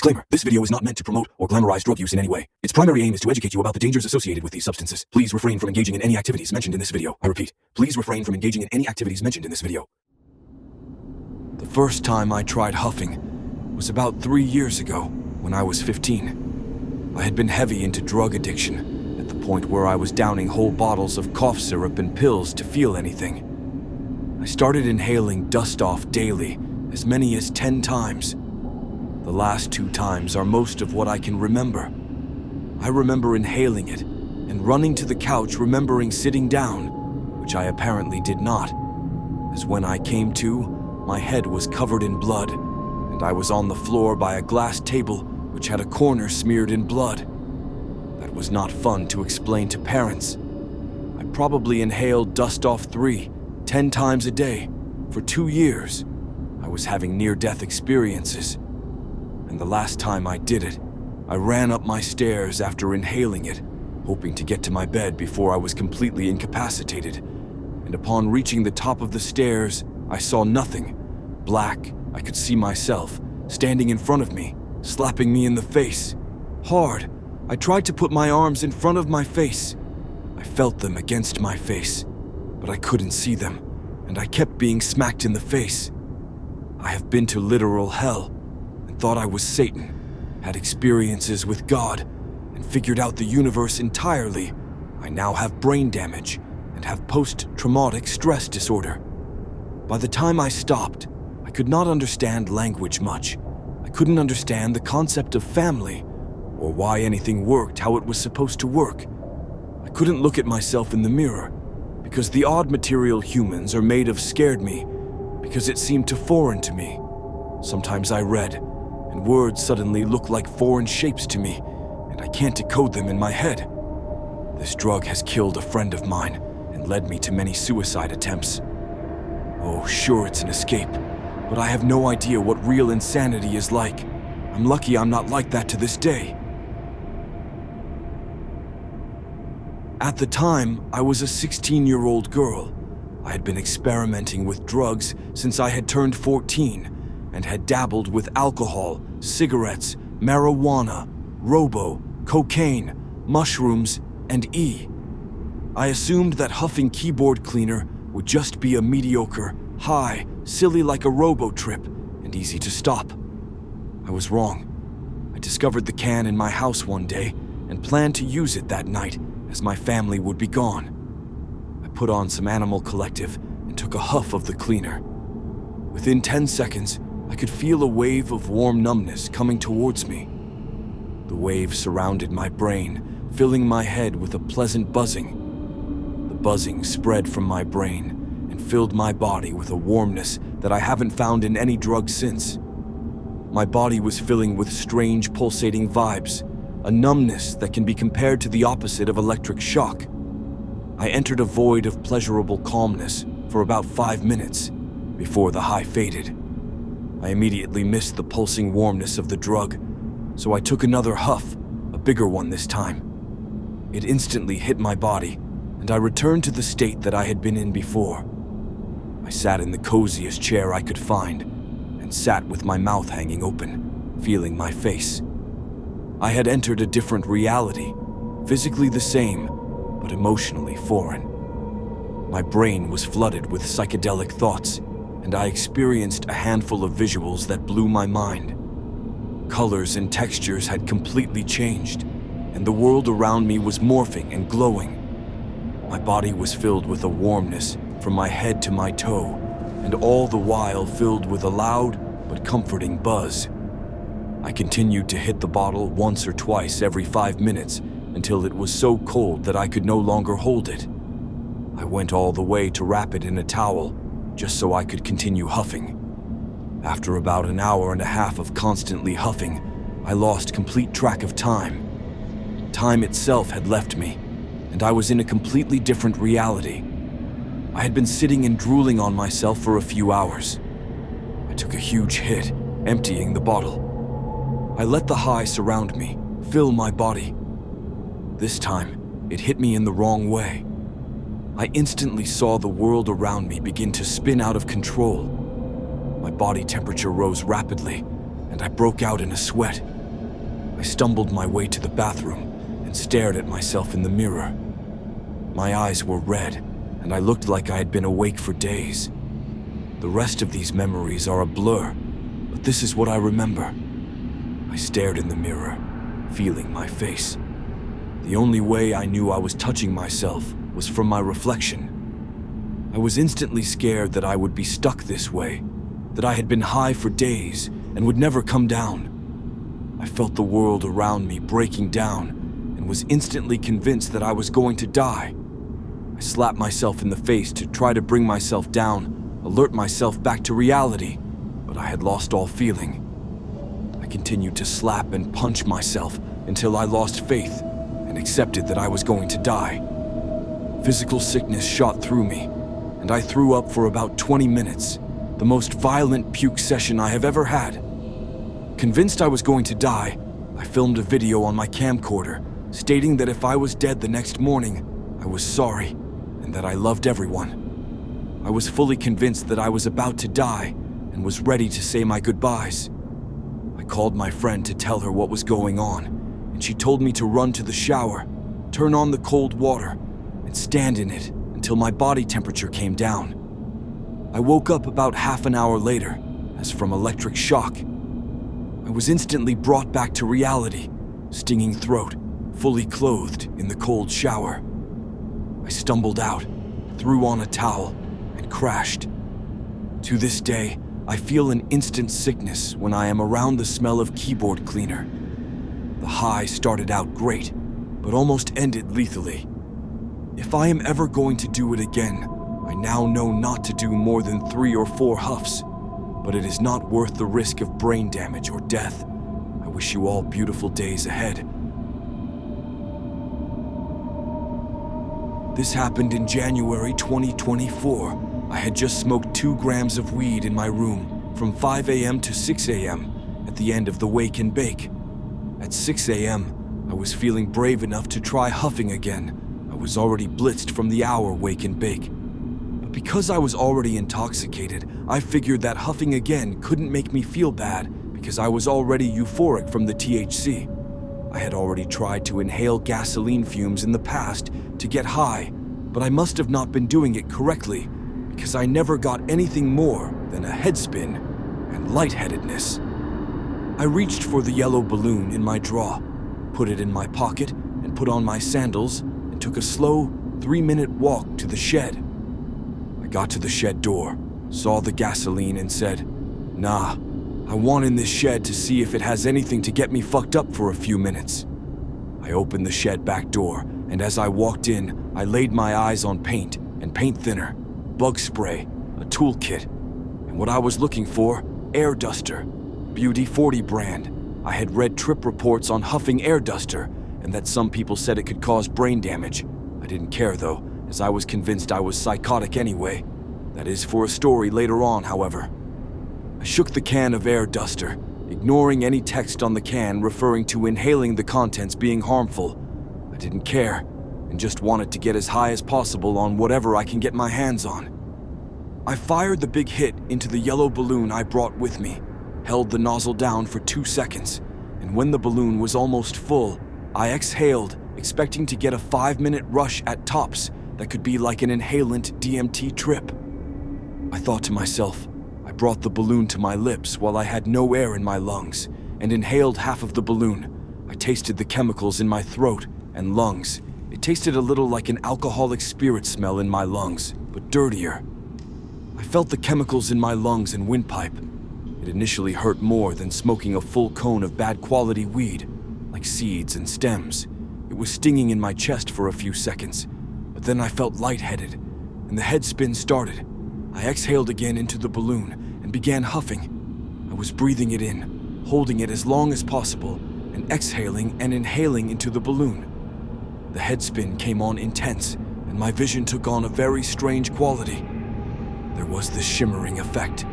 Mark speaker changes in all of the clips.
Speaker 1: Disclaimer, this video is not meant to promote or glamorize drug use in any way. Its primary aim is to educate you about the dangers associated with these substances. Please refrain from engaging in any activities mentioned in this video. I repeat, please refrain from engaging in any activities mentioned in this video. The first time I tried huffing was about 3 years ago when I was 15. I had been heavy into drug addiction at the point where I was downing whole bottles of cough syrup and pills to feel anything. I started inhaling dust off daily, as many as 10 times. The last 2 times are most of what I can remember. I remember inhaling it and running to the couch, remembering sitting down, which I apparently did not, as when I came to, my head was covered in blood, and I was on the floor by a glass table which had a corner smeared in blood. That was not fun to explain to parents. I probably inhaled dust off 10 times a day for 2 years. I was having near-death experiences, and the last time I did it, I ran up my stairs after inhaling it, hoping to get to my bed before I was completely incapacitated. And upon reaching the top of the stairs, I saw nothing. Black, I could see myself, standing in front of me, slapping me in the face. Hard, I tried to put my arms in front of my face. I felt them against my face, but I couldn't see them, and I kept being smacked in the face. I have been to literal hell, and thought I was Satan, had experiences with God, and figured out the universe entirely. I now have brain damage and have post-traumatic stress disorder. By the time I stopped, I could not understand language much. I couldn't understand the concept of family, or why anything worked how it was supposed to work. I couldn't look at myself in the mirror, because the odd material humans are made of scared me, because it seemed too foreign to me. Sometimes I read, and words suddenly look like foreign shapes to me, and I can't decode them in my head. This drug has killed a friend of mine and led me to many suicide attempts. Oh, sure, it's an escape, but I have no idea what real insanity is like. I'm lucky I'm not like that to this day. At the time, I was a 16-year-old girl. I had been experimenting with drugs since I had turned 14 and had dabbled with alcohol, cigarettes, marijuana, robo, cocaine, mushrooms, and I assumed that huffing keyboard cleaner would just be a mediocre, high, silly like a robo trip, and easy to stop. I was wrong. I discovered the can in my house one day and planned to use it that night as my family would be gone. I put on some Animal Collective and took a huff of the cleaner. Within 10 seconds, I could feel a wave of warm numbness coming towards me. The wave surrounded my brain, filling my head with a pleasant buzzing. The buzzing spread from my brain and filled my body with a warmness that I haven't found in any drug since. My body was filling with strange pulsating vibes, a numbness that can be compared to the opposite of electric shock. I entered a void of pleasurable calmness for about 5 minutes before the high faded. I immediately missed the pulsing warmness of the drug, so I took another huff, a bigger one this time. It instantly hit my body, and I returned to the state that I had been in before. I sat in the coziest chair I could find, and sat with my mouth hanging open, feeling my face. I had entered a different reality, physically the same, but emotionally foreign. My brain was flooded with psychedelic thoughts, and I experienced a handful of visuals that blew my mind. Colors and textures had completely changed, and the world around me was morphing and glowing. My body was filled with a warmness from my head to my toe, and all the while filled with a loud but comforting buzz. I continued to hit the bottle once or twice every 5 minutes until it was so cold that I could no longer hold it. I went all the way to wrap it in a towel, just so I could continue huffing. After about an hour and a half of constantly huffing, I lost complete track of time. Time itself had left me, and I was in a completely different reality. I had been sitting and drooling on myself for a few hours. I took a huge hit, emptying the bottle. I let the high surround me, fill my body. This time, it hit me in the wrong way. I instantly saw the world around me begin to spin out of control. My body temperature rose rapidly, and I broke out in a sweat. I stumbled my way to the bathroom and stared at myself in the mirror. My eyes were red, and I looked like I had been awake for days. The rest of these memories are a blur, but this is what I remember. I stared in the mirror, feeling my face. The only way I knew I was touching myself was from my reflection. I was instantly scared that I would be stuck this way, that I had been high for days and would never come down. I felt the world around me breaking down and was instantly convinced that I was going to die. I slapped myself in the face to try to bring myself down, alert myself back to reality, but I had lost all feeling. I continued to slap and punch myself until I lost faith and accepted that I was going to die. Physical sickness shot through me, and I threw up for about 20 minutes, the most violent puke session I have ever had. Convinced I was going to die, I filmed a video on my camcorder, stating that if I was dead the next morning, I was sorry, and that I loved everyone. I was fully convinced that I was about to die, and was ready to say my goodbyes. I called my friend to tell her what was going on, and she told me to run to the shower, turn on the cold water, and stand in it until my body temperature came down. I woke up about half an hour later, as from electric shock. I was instantly brought back to reality, stinging throat, fully clothed in the cold shower. I stumbled out, threw on a towel, and crashed. To this day, I feel an instant sickness when I am around the smell of keyboard cleaner. The high started out great, but almost ended lethally. If I am ever going to do it again, I now know not to do more than 3 or 4 huffs, but it is not worth the risk of brain damage or death. I wish you all beautiful days ahead. This happened in January 2024. I had just smoked 2 grams of weed in my room from 5 a.m. to 6 a.m. at the end of the wake and bake. At 6 a.m., I was feeling brave enough to try huffing again. I was already blitzed from the hour wake and bake. But because I was already intoxicated, I figured that huffing again couldn't make me feel bad because I was already euphoric from the THC. I had already tried to inhale gasoline fumes in the past to get high, but I must have not been doing it correctly because I never got anything more than a head spin and lightheadedness. I reached for the yellow balloon in my drawer, put it in my pocket, and put on my sandals and took a slow 3-minute walk to the shed. I got to the shed door, saw the gasoline, and said, "Nah, I want in this shed to see if it has anything to get me fucked up for a few minutes." I opened the shed back door, and as I walked in, I laid my eyes on paint and paint thinner, bug spray, a toolkit, and what I was looking for, air duster, Beauty 40 brand. I had read trip reports on huffing air duster, and that some people said it could cause brain damage. I didn't care though, as I was convinced I was psychotic anyway. That is for a story later on, however. I shook the can of air duster, ignoring any text on the can referring to inhaling the contents being harmful. I didn't care, and just wanted to get as high as possible on whatever I can get my hands on. I fired the big hit into the yellow balloon I brought with me, held the nozzle down for 2 seconds, and when the balloon was almost full, I exhaled, expecting to get a 5-minute rush at tops that could be like an inhalant DMT trip. I thought to myself, I brought the balloon to my lips while I had no air in my lungs, and inhaled half of the balloon. I tasted the chemicals in my throat and lungs. It tasted a little like an alcoholic spirit smell in my lungs, but dirtier. I felt the chemicals in my lungs and windpipe. It initially hurt more than smoking a full cone of bad quality weed, like seeds and stems. It was stinging in my chest for a few seconds, but then I felt lightheaded, and the head spin started. I exhaled again into the balloon and began huffing. I was breathing it in, holding it as long as possible, and exhaling and inhaling into the balloon. The head spin came on intense, and my vision took on a very strange quality. There was this shimmering effect.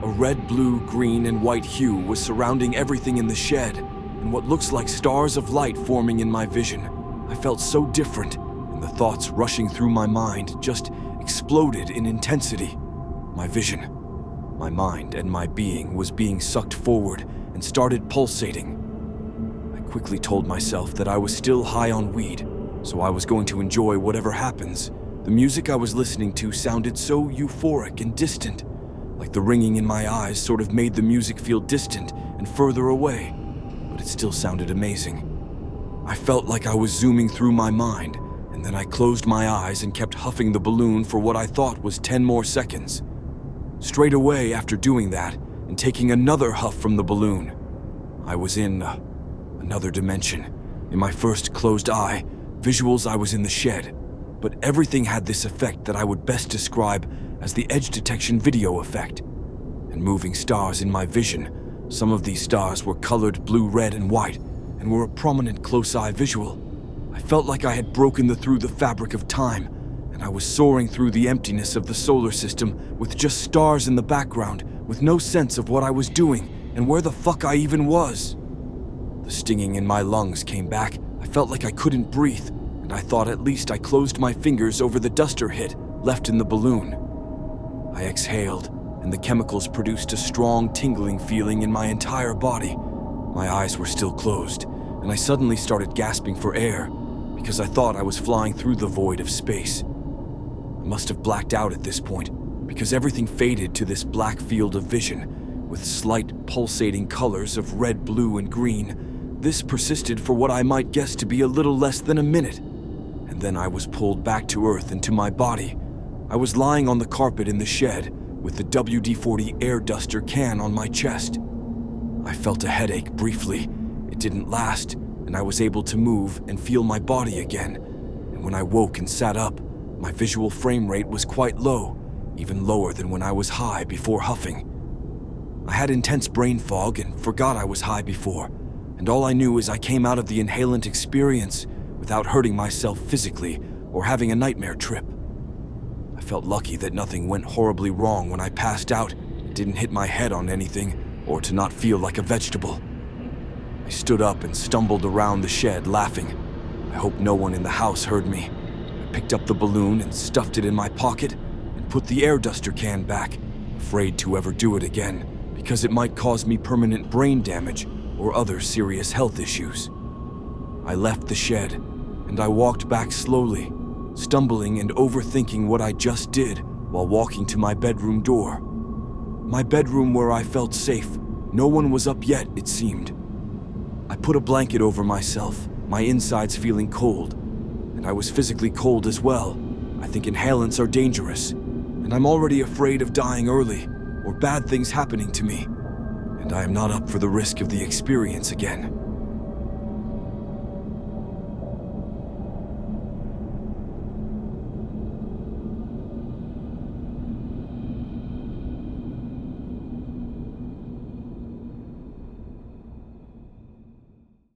Speaker 1: A red, blue, green, and white hue was surrounding everything in the shed, and what looks like stars of light forming in my vision. I felt so different, and the thoughts rushing through my mind just exploded in intensity. My vision, my mind, and my being was being sucked forward and started pulsating. quickly told myself that I was still high on weed, so I was going to enjoy whatever happens. The music I was listening to sounded so euphoric and distant, like the ringing in my eyes sort of made the music feel distant and further away, but it still sounded amazing. I felt like I was zooming through my mind, and then I closed my eyes and kept huffing the balloon for what I thought was 10 more seconds. Straight away after doing that, and taking another huff from the balloon, I was in another dimension. In my first closed eye, visuals I was in the shed, but everything had this effect that I would best describe as the edge detection video effect. And moving stars in my vision, some of these stars were colored blue, red, and white, and were a prominent close-eye visual. I felt like I had broken through the fabric of time, and I was soaring through the emptiness of the solar system with just stars in the background, with no sense of what I was doing and where the fuck I even was. The stinging in my lungs came back. I felt like I couldn't breathe, and I thought at least I closed my fingers over the duster hit left in the balloon. I exhaled, and the chemicals produced a strong tingling feeling in my entire body. My eyes were still closed, and I suddenly started gasping for air because I thought I was flying through the void of space. I must have blacked out at this point because everything faded to this black field of vision with slight pulsating colors of red, blue, and green. This persisted for what I might guess to be a little less than a minute, and then I was pulled back to earth and to my body. I was lying on the carpet in the shed with the WD-40 air duster can on my chest. I felt a headache briefly. It didn't last, and I was able to move and feel my body again. And when I woke and sat up, my visual frame rate was quite low, even lower than when I was high before huffing. I had intense brain fog and forgot I was high before, and all I knew is I came out of the inhalant experience without hurting myself physically or having a nightmare trip. I felt lucky that nothing went horribly wrong when I passed out and didn't hit my head on anything or to not feel like a vegetable. I stood up and stumbled around the shed laughing. I hope no one in the house heard me. I picked up the balloon and stuffed it in my pocket and put the air duster can back, afraid to ever do it again because it might cause me permanent brain damage or other serious health issues. I left the shed and I walked back slowly, stumbling and overthinking what I just did while walking to my bedroom door. My bedroom where I felt safe. No one was up yet, it seemed. I put a blanket over myself, my insides feeling cold, and I was physically cold as well. I think inhalants are dangerous, and I'm already afraid of dying early or bad things happening to me, and I am not up for the risk of the experience again.